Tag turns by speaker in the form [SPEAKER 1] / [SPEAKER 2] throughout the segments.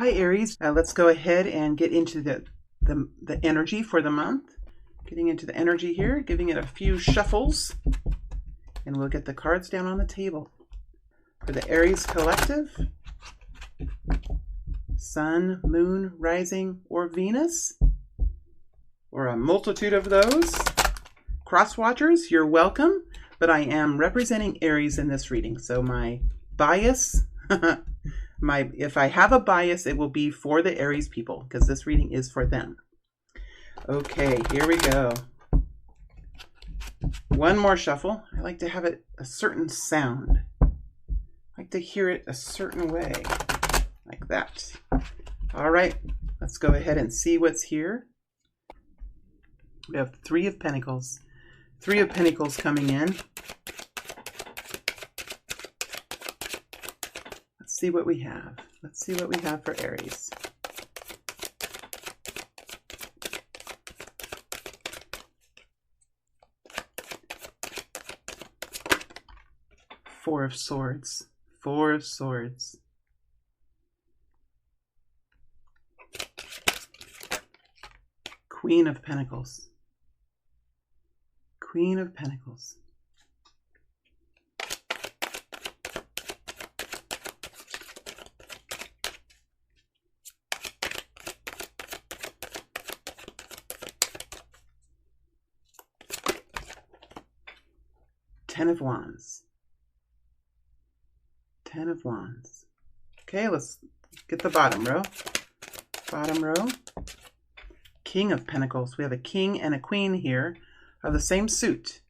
[SPEAKER 1] Hi Aries, let's go ahead and get into the energy for the month. Getting into the energy here, giving it a few shuffles, and we'll get the cards down on the table. For the Aries collective, Sun, Moon, Rising, or Venus, or a multitude of those. Cross watchers, you're welcome, but I am representing Aries in this reading, so my bias if I have a bias, it will be for the Aries people, because this reading is for them. Okay, here we go. One more shuffle. I like to have it a certain sound. I like to hear it a certain way, like that. All right, let's go ahead and see what's here. We have Three of Pentacles. Three of Pentacles coming in. Let's see what we have. Let's see what we have for Aries. Four of Swords. Four of Swords. Queen of Pentacles. Queen of Pentacles. Ten of Wands. Ten of Wands. Okay, let's get the bottom row. Bottom row. King of Pentacles. We have a king and a queen here of the same suit.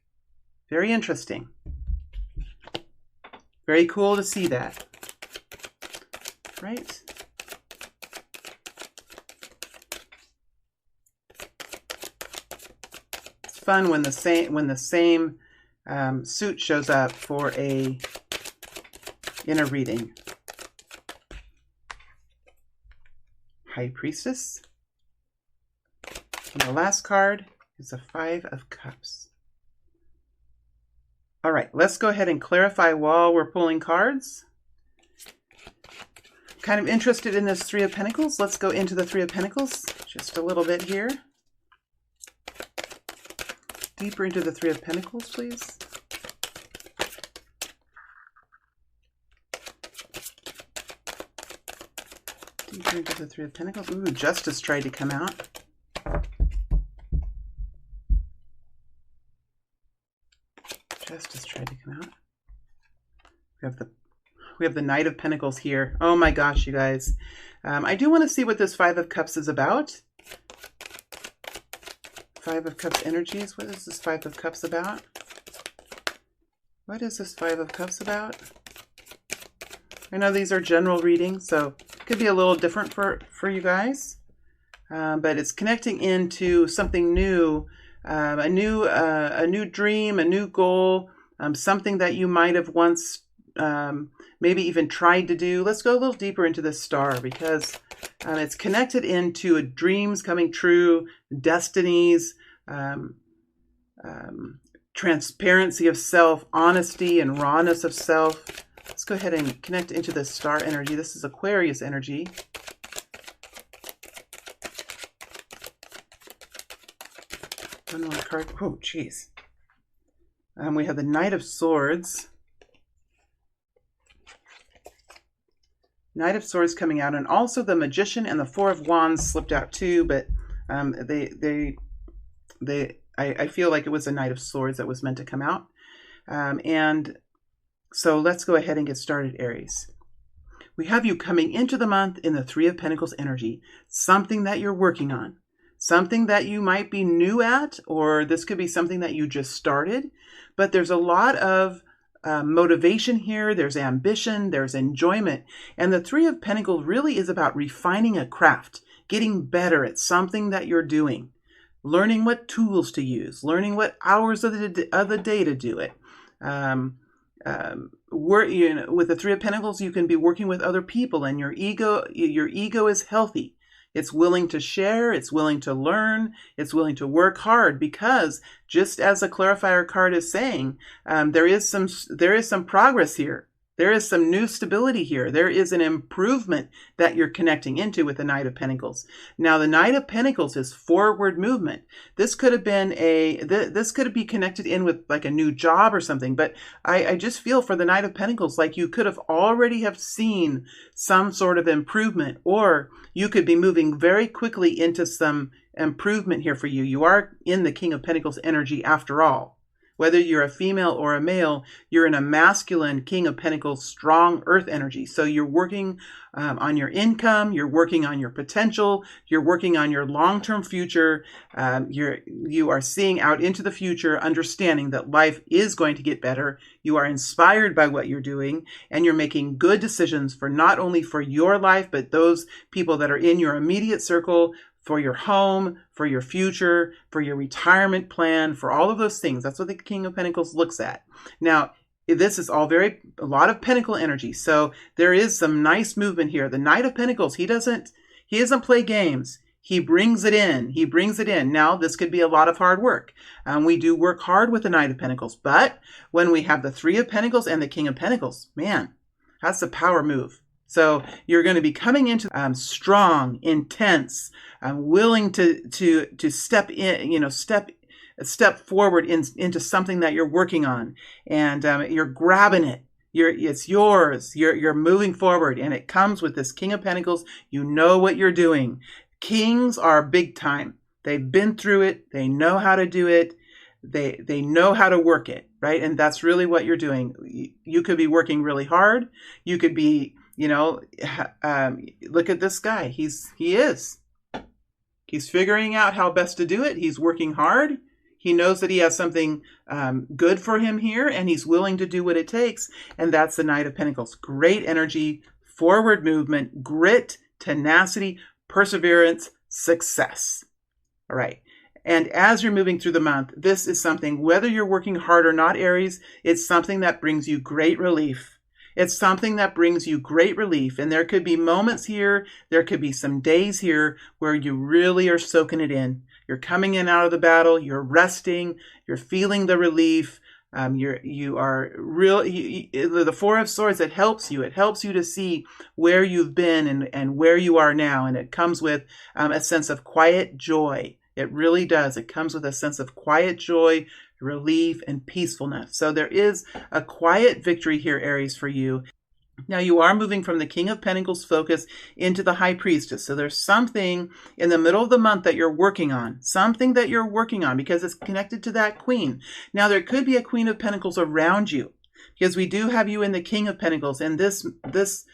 [SPEAKER 1] Very interesting. Very cool to see that. Right? It's fun when the same suit shows up in a reading. High Priestess. And the last card is a Five of Cups. All right, let's go ahead and clarify while we're pulling cards. Kind of interested in this Three of Pentacles. Let's go into the Three of Pentacles just a little bit here. Deeper into the Three of Pentacles, please. Deeper into the Three of Pentacles. Ooh, Justice tried to come out. Justice tried to come out. We have the Knight of Pentacles here. Oh my gosh, you guys. I do want to see what this Five of Cups is about. Five of Cups energies. What is this Five of Cups about? What is this Five of Cups about? I know these are general readings, so it could be a little different for you guys. But it's connecting into something new, a new dream, a new goal, something that you might have once maybe even tried to do. Let's go a little deeper into this star, because it's connected into dreams coming true, destinies, transparency of self, honesty and rawness of self. Let's go ahead and connect into this star energy. This is Aquarius energy. One more card. Oh, jeez. We have the Knight of Swords. Knight of Swords coming out, and also the Magician and the Four of Wands slipped out too, but I feel like it was a Knight of Swords that was meant to come out. And so let's go ahead and get started, Aries. We have you coming into the month in the Three of Pentacles energy, something that you're working on, something that you might be new at, or this could be something that you just started, but there's a lot of motivation here, there's ambition, there's enjoyment. And the Three of Pentacles really is about refining a craft, getting better at something that you're doing, learning what tools to use, learning what hours of the day to do it. With the Three of Pentacles, you can be working with other people, and your ego is healthy. It's willing to share, it's willing to learn, it's willing to work hard, because just as the clarifier card is saying, there is some progress here. There is some new stability here. There is an improvement that you're connecting into with the Knight of Pentacles. Now, the Knight of Pentacles is forward movement. This could have been this could be connected in with like a new job or something. But I just feel for the Knight of Pentacles, like you could have already have seen some sort of improvement, or you could be moving very quickly into some improvement here for you. You are in the King of Pentacles energy after all. Whether you're a female or a male, you're in a masculine King of Pentacles, strong earth energy. So you're working on your income, you're working on your potential, you're working on your long-term future. You are seeing out into the future, understanding that life is going to get better. You are inspired by what you're doing, and you're making good decisions for not only for your life, but those people that are in your immediate circle, for your home, for your future, for your retirement plan, for all of those things. That's what the King of Pentacles looks at. Now, this is all a lot of pentacle energy. So there is some nice movement here. The Knight of Pentacles, he doesn't play games. He brings it in. He brings it in. Now, this could be a lot of hard work. We do work hard with the Knight of Pentacles. But when we have the Three of Pentacles and the King of Pentacles, man, that's a power move. So you're going to be coming into strong, intense, willing to step in, step forward into something that you're working on, and you're grabbing it. It's yours. You're moving forward, and it comes with this King of Pentacles. You know what you're doing. Kings are big time. They've been through it. They know how to do it. They know how to work it, right? And that's really what you're doing. You could be working really hard. You could be, look at this guy. He's figuring out how best to do it. He's working hard. He knows that he has something good for him here, and he's willing to do what it takes. And that's the Knight of Pentacles. Great energy, forward movement, grit, tenacity, perseverance, success. All right. And as you're moving through the month, this is something, whether you're working hard or not, Aries, it's something that brings you great relief. It's something that brings you great relief. And there could be moments here, there could be some days here where you really are soaking it in. You're coming in out of the battle, you're resting, you're feeling the relief. You are the Four of Swords, it helps you. It helps you to see where you've been and where you are now. And it comes with a sense of quiet joy. It really does. It comes with a sense of quiet joy, relief, and peacefulness. So there is a quiet victory here, Aries, for you. Now, you are moving from the King of Pentacles focus into the High Priestess. So there's something in the middle of the month that you're working on. Something that you're working on because it's connected to that Queen. Now, there could be a Queen of Pentacles around you because we do have you in the King of Pentacles. And this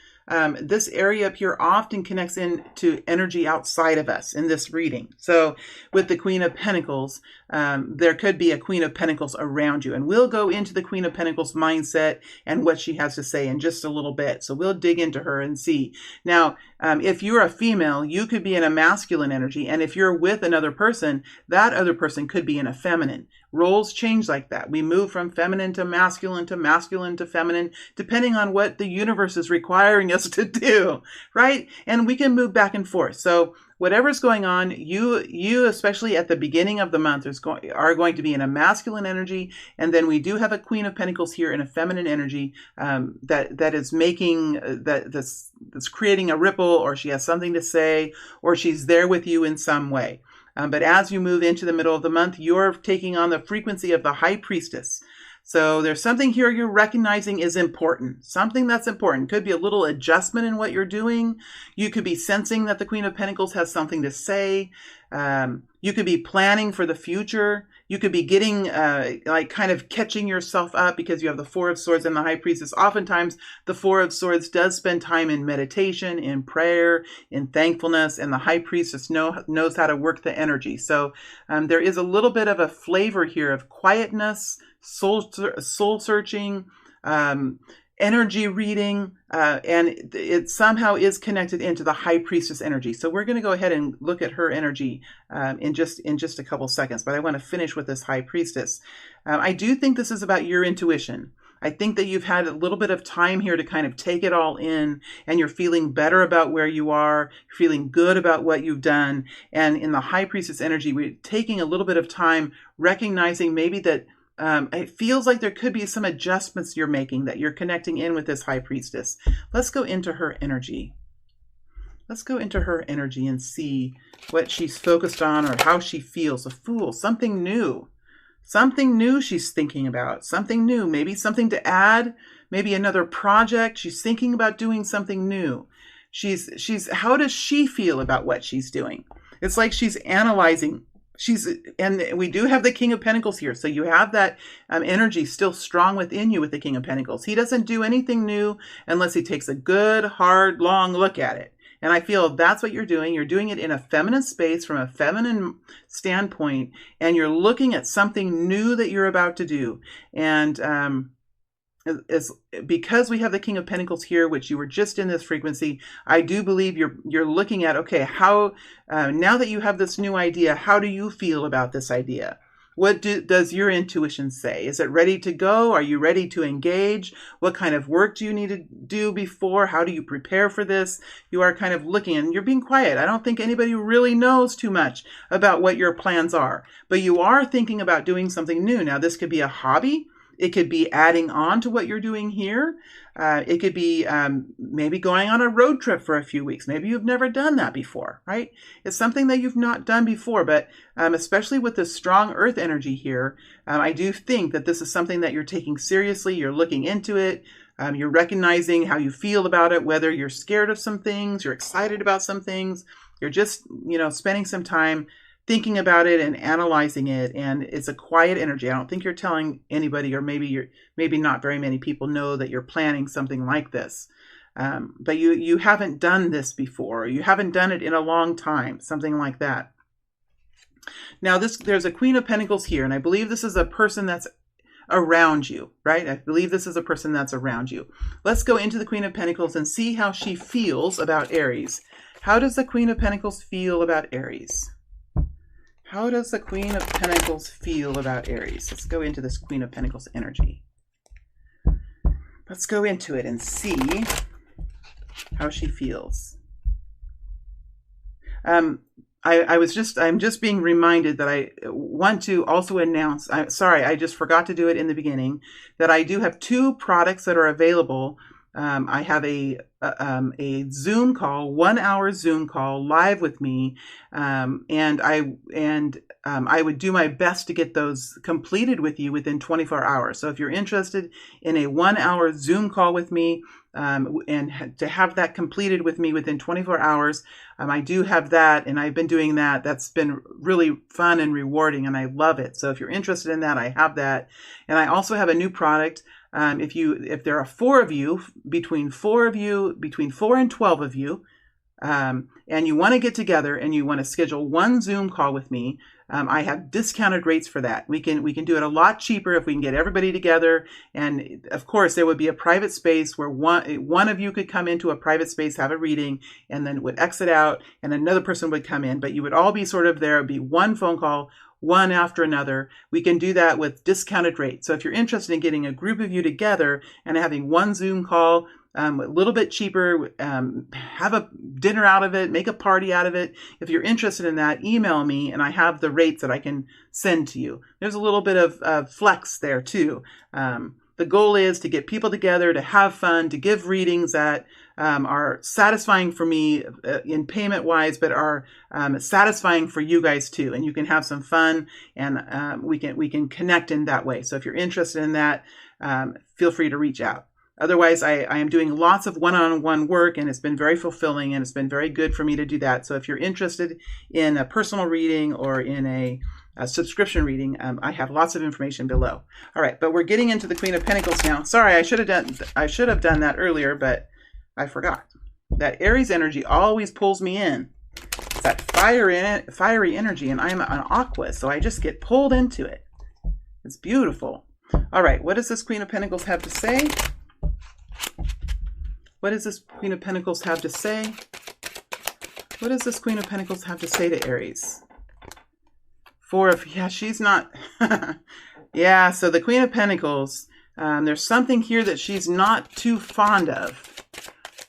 [SPEAKER 1] area up here often connects into energy outside of us in this reading. So with the Queen of Pentacles, there could be a Queen of Pentacles around you. And we'll go into the Queen of Pentacles mindset and what she has to say in just a little bit. So we'll dig into her and see. Now, if you're a female, you could be in a masculine energy. And if you're with another person, that other person could be in a feminine. Roles change like that. We move from feminine to masculine to feminine, depending on what the universe is requiring us to do, right? And we can move back and forth. So whatever's going on, you especially at the beginning of the month are going to be in a masculine energy, and then we do have a Queen of Pentacles here in a feminine energy that is making that's creating a ripple, or she has something to say, or she's there with you in some way. But as you move into the middle of the month, you're taking on the frequency of the High Priestess. So there's something here you're recognizing is important. Something that's important. Could be a little adjustment in what you're doing. You could be sensing that the Queen of Pentacles has something to say. You could be planning for the future. You could be getting, kind of catching yourself up because you have the Four of Swords and the High Priestess. Oftentimes, the Four of Swords does spend time in meditation, in prayer, in thankfulness, and the High Priestess knows how to work the energy. So there is a little bit of a flavor here of quietness, soul searching, energy reading, and it somehow is connected into the High Priestess energy. So we're going to go ahead and look at her energy in just a couple seconds, but I want to finish with this High Priestess. I do think this is about your intuition. I think that you've had a little bit of time here to kind of take it all in, and you're feeling better about where you are, you're feeling good about what you've done. And in the High Priestess energy, we're taking a little bit of time recognizing maybe that it feels like there could be some adjustments you're making, that you're connecting in with this high priestess. Let's go into her energy. Let's go into her energy and see what she's focused on or how she feels. A Fool, something new. Something new she's thinking about. Something new, maybe something to add, maybe another project. She's thinking about doing something new. How does she feel about what she's doing? It's like she's analyzing. And we do have the King of Pentacles here. So you have that energy still strong within you with the King of Pentacles. He doesn't do anything new unless he takes a good, hard, long look at it. And I feel that's what you're doing. You're doing it in a feminine space from a feminine standpoint, and you're looking at something new that you're about to do. And it's because we have the King of Pentacles here, which you were just in this frequency, I do believe you're looking at, okay, how now that you have this new idea, how do you feel about this idea? What does your intuition say? Is it ready to go? Are you ready to engage? What kind of work do you need to do before? How do you prepare for this? You are kind of looking, and you're being quiet. I don't think anybody really knows too much about what your plans are, but you are thinking about doing something new. Now, this could be a hobby. It could be adding on to what you're doing here. It could be maybe going on a road trip for a few weeks. Maybe you've never done that before, right? It's something that you've not done before, but especially with the strong earth energy here, I do think that this is something that you're taking seriously. You're looking into it. You're recognizing how you feel about it, whether you're scared of some things, you're excited about some things. You're just, spending some time thinking about it and analyzing it, and it's a quiet energy. I don't think you're telling anybody, or maybe not very many people know that you're planning something like this. But you haven't done this before. You haven't done it in a long time, something like that. Now there's a Queen of Pentacles here, and I believe this is a person that's around you, right? I believe this is a person that's around you. Let's go into the Queen of Pentacles and see how she feels about Aries. How does the Queen of Pentacles feel about Aries? How does the Queen of Pentacles feel about Aries? Let's go into this Queen of Pentacles energy. Let's go into it and see how she feels. I'm just being reminded that I want to also announce, sorry, I just forgot to do it in the beginning, that I do have 2 products that are available. I have a Zoom call, 1-hour Zoom call live with me, and I would do my best to get those completed with you within 24 hours. So if you're interested in a 1-hour Zoom call with me, and to have that completed with me within 24 hours, I do have that, and I've been doing that. That's been really fun and rewarding, and I love it. So if you're interested in that, I have that. And I also have a new product. If there are 4 of you, between 4 and 12 of you, and you want to get together and you want to schedule 1 Zoom call with me, I have discounted rates for that. We can do it a lot cheaper if we can get everybody together. And of course, there would be a private space where one of you could come into a private space, have a reading, and then would exit out, and another person would come in. But you would all be sort of there. It would be 1 phone call, one after another. We can do that with discounted rates. So if you're interested in getting a group of you together and having 1 Zoom call, a little bit cheaper, have a dinner out of it, make a party out of it. If you're interested in that, email me, and I have the rates that I can send to you. There's a little bit of flex there too. The goal is to get people together, to have fun, to give readings that are satisfying for me in payment wise, but are satisfying for you guys too. And you can have some fun, and we can connect in that way. So if you're interested in that, feel free to reach out. Otherwise, I am doing lots of one-on-one work, and it's been very fulfilling, and it's been very good for me to do that. So if you're interested in a personal reading or in a subscription reading, I have lots of information below. All right, but we're getting into the Queen of Pentacles now. Sorry, I should have done that earlier, but I forgot. That Aries energy always pulls me in. It's that fiery energy, and I'm an Aqua, so I just get pulled into it. It's beautiful. All right, what does this Queen of Pentacles have to say? What does this Queen of Pentacles have to say? What does this Queen of Pentacles have to say to Aries? She's not. Yeah, so the Queen of Pentacles, there's something here that she's not too fond of.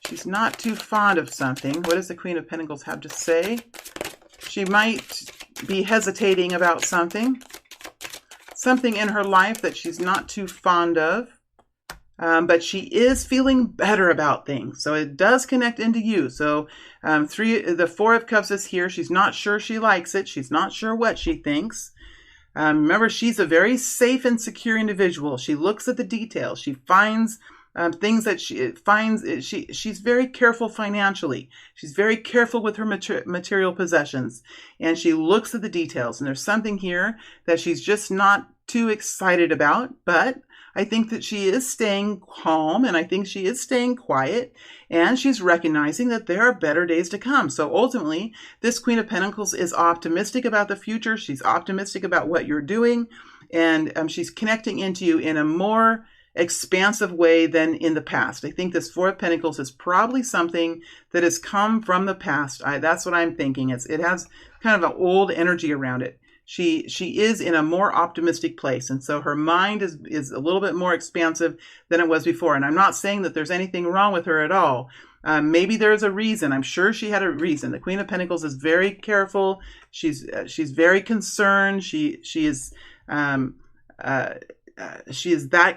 [SPEAKER 1] She's not too fond of something. What does the Queen of Pentacles have to say? She might be hesitating about something. something in her life that she's not too fond of. But she is feeling better about things. So it does connect into you. So the Four of Cups is here. She's not sure she likes it. She's not sure what she thinks. Remember, she's a very safe and secure individual. She looks at the details. She finds things that she finds. She's very careful financially. She's very careful with her material possessions. And she looks at the details. And there's something here that she's just not too excited about. But I think that she is staying calm, and I think she is staying quiet, and she's recognizing that there are better days to come. So ultimately, this Queen of Pentacles is optimistic about the future. She's optimistic about what you're doing, and she's connecting into you in a more expansive way than in the past. I think this Four of Pentacles is probably something that has come from the past. That's what I'm thinking. It has kind of an old energy around it. She is in a more optimistic place. And so her mind is a little bit more expansive than it was before. And I'm not saying that there's anything wrong with her at all. Maybe there's a reason. I'm sure she had a reason. The Queen of Pentacles is very careful. She's very concerned. She is that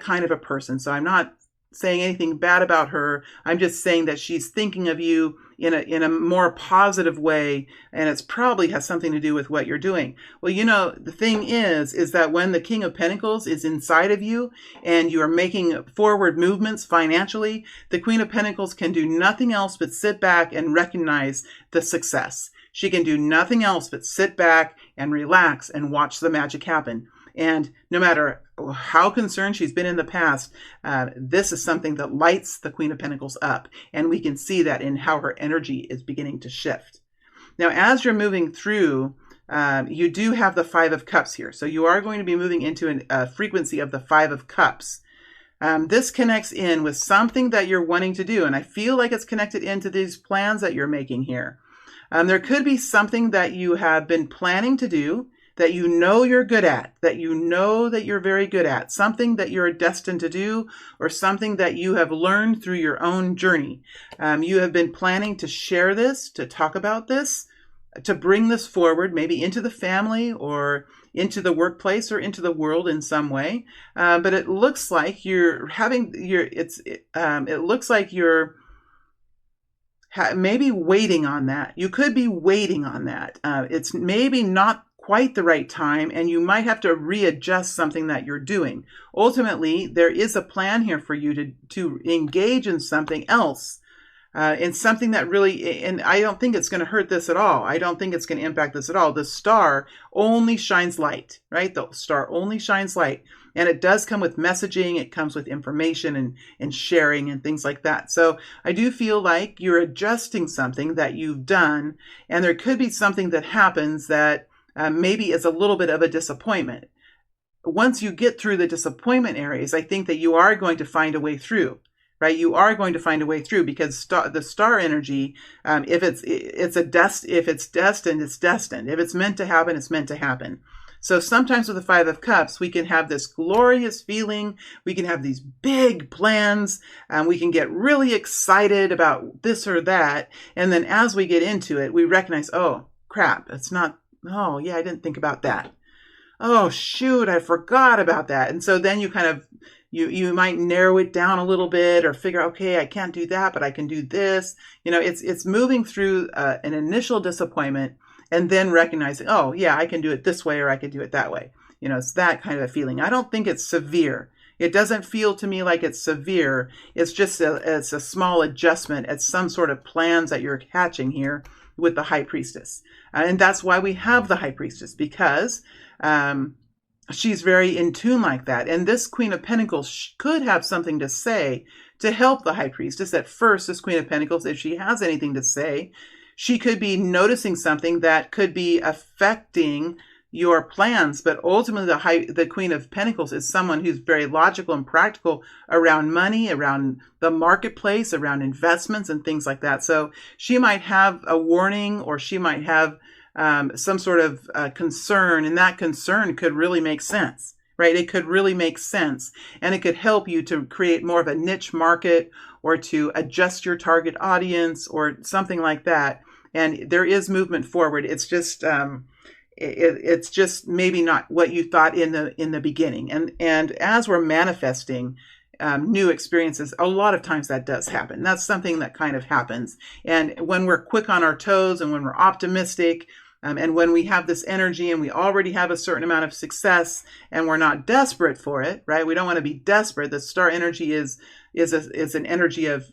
[SPEAKER 1] kind of a person. So I'm not saying anything bad about her. I'm just saying that she's thinking of you in a more positive way, and it's probably has something to do with what you're doing. Well, the thing is that when the King of Pentacles is inside of you and you are making forward movements financially, the Queen of Pentacles can do nothing else but sit back and recognize the success. She can do nothing else but sit back and relax and watch the magic happen. And no matter how concerned she's been in the past, this is something that lights the Queen of Pentacles up. And we can see that in how her energy is beginning to shift. Now, as you're moving through, you do have the Five of Cups here. So you are going to be moving into a frequency of the Five of Cups. This connects in with something that you're wanting to do. And I feel like it's connected into these plans that you're making here. There could be something that you have been planning to do, that you know you're good at, that you know that you're very good at, something that you're destined to do, or something that you have learned through your own journey. You have been planning to share this, to talk about this, to bring this forward, maybe into the family or into the workplace or into the world in some way. But it looks like you're maybe waiting on that. You could be waiting on that. It's maybe not quite the right time, and you might have to readjust something that you're doing. Ultimately, there is a plan here for you to engage in something else, in something that really, and I don't think it's going to hurt this at all. I don't think it's going to impact this at all. The star only shines light, right? The star only shines light. And it does come with messaging. It comes with information and sharing and things like that. So I do feel like you're adjusting something that you've done, and there could be something that happens that maybe is a little bit of a disappointment. Once you get through the disappointment areas, I think that you are going to find a way through, right? You are going to find a way through, because the star energy, if it's destined, it's destined. If it's meant to happen, it's meant to happen. So sometimes with the Five of Cups, we can have this glorious feeling. We can have these big plans, and we can get really excited about this or that. And then as we get into it, we recognize, oh, crap, it's not. Oh, yeah, I didn't think about that. Oh, shoot, I forgot about that. And so then you kind of, you might narrow it down a little bit, or figure, okay, I can't do that, but I can do this. It's moving through an initial disappointment, and then recognizing, oh, yeah, I can do it this way, or I can do it that way. It's that kind of a feeling. I don't think it's severe. It doesn't feel to me like it's severe. It's just it's a small adjustment at some sort of plans that you're hatching here with the High Priestess. And that's why we have the High Priestess, because she's very in tune like that. And this Queen of Pentacles could have something to say to help the High Priestess. At first, this Queen of Pentacles, if she has anything to say, she could be noticing something that could be affecting your plans. But ultimately, the Queen of Pentacles is someone who's very logical and practical around money, around the marketplace, around investments and things like that. So she might have a warning, or she might have some sort of concern, and that concern could really make sense, right? It could really make sense, and it could help you to create more of a niche market, or to adjust your target audience, or something like that. And there is movement forward. It's just, it's just maybe not what you thought in the beginning. And as we're manifesting new experiences, a lot of times that does happen. That's something that kind of happens. And when we're quick on our toes and when we're optimistic, and when we have this energy and we already have a certain amount of success and we're not desperate for it, right? We don't want to be desperate. The star energy is an energy of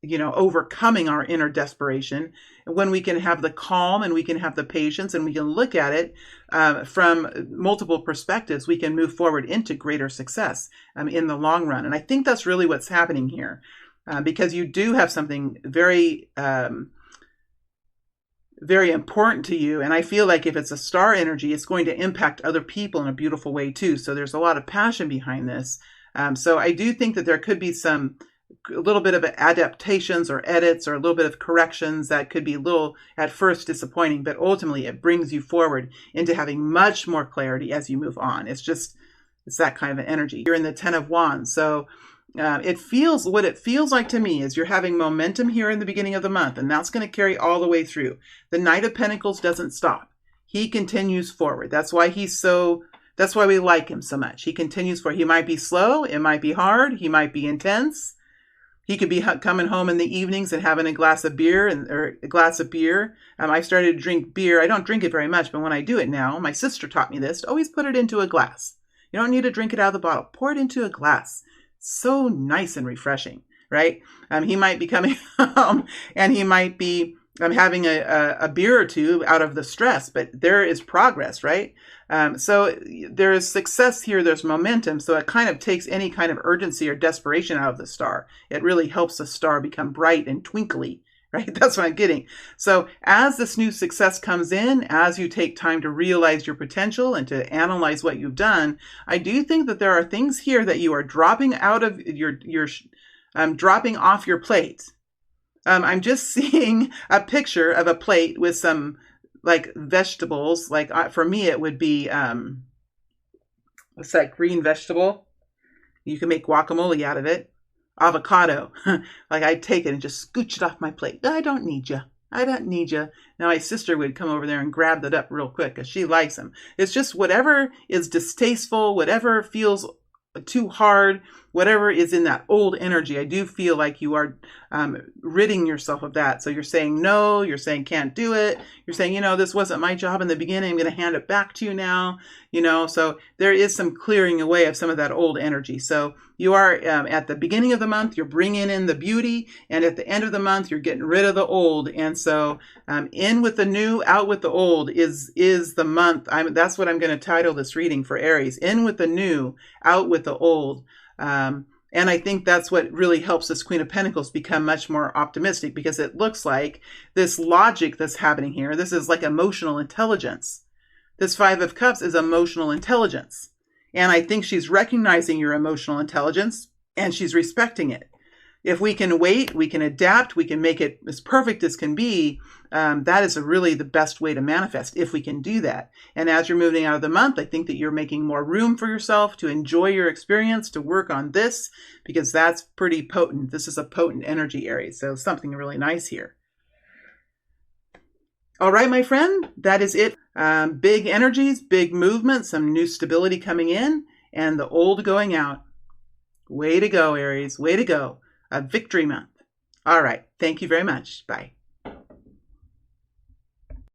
[SPEAKER 1] overcoming our inner desperation. When we can have the calm and we can have the patience and we can look at it from multiple perspectives, we can move forward into greater success in the long run. And I think that's really what's happening here, because you do have something very, very important to you. And I feel like if it's a star energy, it's going to impact other people in a beautiful way too. So there's a lot of passion behind this. So I do think that there could be a little bit of adaptations or edits or a little bit of corrections that could be a little at first disappointing, but ultimately it brings you forward into having much more clarity as you move on. It's that kind of an energy. You're in the 10 of Wands. So what it feels like to me is you're having momentum here in the beginning of the month, and that's going to carry all the way through. The Knight of Pentacles doesn't stop. He continues forward. That's why we like him so much. He continues forward. He might be slow. It might be hard. He might be intense. He could be coming home in the evenings and having a glass of beer I started to drink beer. I don't drink it very much, but when I do it now, my sister taught me this, to always put it into a glass. You don't need to drink it out of the bottle. Pour it into a glass. So nice and refreshing, right? He might be coming home and he might be having a beer or two out of the stress, but there is progress, right? So there is success here. There's momentum. So it kind of takes any kind of urgency or desperation out of the star. It really helps the star become bright and twinkly, right? That's what I'm getting. So as this new success comes in, as you take time to realize your potential and to analyze what you've done, I do think that there are things here that you are dropping out of dropping off your plate. I'm just seeing a picture of a plate with some like vegetables. Like for me, it would be, what's that green vegetable? You can make guacamole out of it. Avocado. Like I'd take it and just scooch it off my plate. I don't need you. I don't need you. Now my sister would come over there and grab that up real quick because she likes them. It's just whatever is distasteful, whatever feels too hard, whatever is in that old energy. I do feel like you are ridding yourself of that. So you're saying no, you're saying can't do it. You're saying, this wasn't my job in the beginning. I'm going to hand it back to you now. So there is some clearing away of some of that old energy. So you are at the beginning of the month, you're bringing in the beauty, and at the end of the month, you're getting rid of the old. And so in with the new, out with the old is the month. That's what I'm going to title this reading for Aries. In with the new, out with the old. And I think that's what really helps this Queen of Pentacles become much more optimistic, because it looks like this logic that's happening here, this is like emotional intelligence. This Five of Cups is emotional intelligence. And I think she's recognizing your emotional intelligence and she's respecting it. If we can wait, we can adapt, we can make it as perfect as can be. That is really the best way to manifest, if we can do that. And as you're moving out of the month, I think that you're making more room for yourself to enjoy your experience, to work on this, because that's pretty potent. This is a potent energy, Aries. So something really nice here. All right, my friend, that is it. Big energies, big movement, some new stability coming in, and the old going out. Way to go, Aries. Way to go. A victory month. All right. Thank you very much. Bye.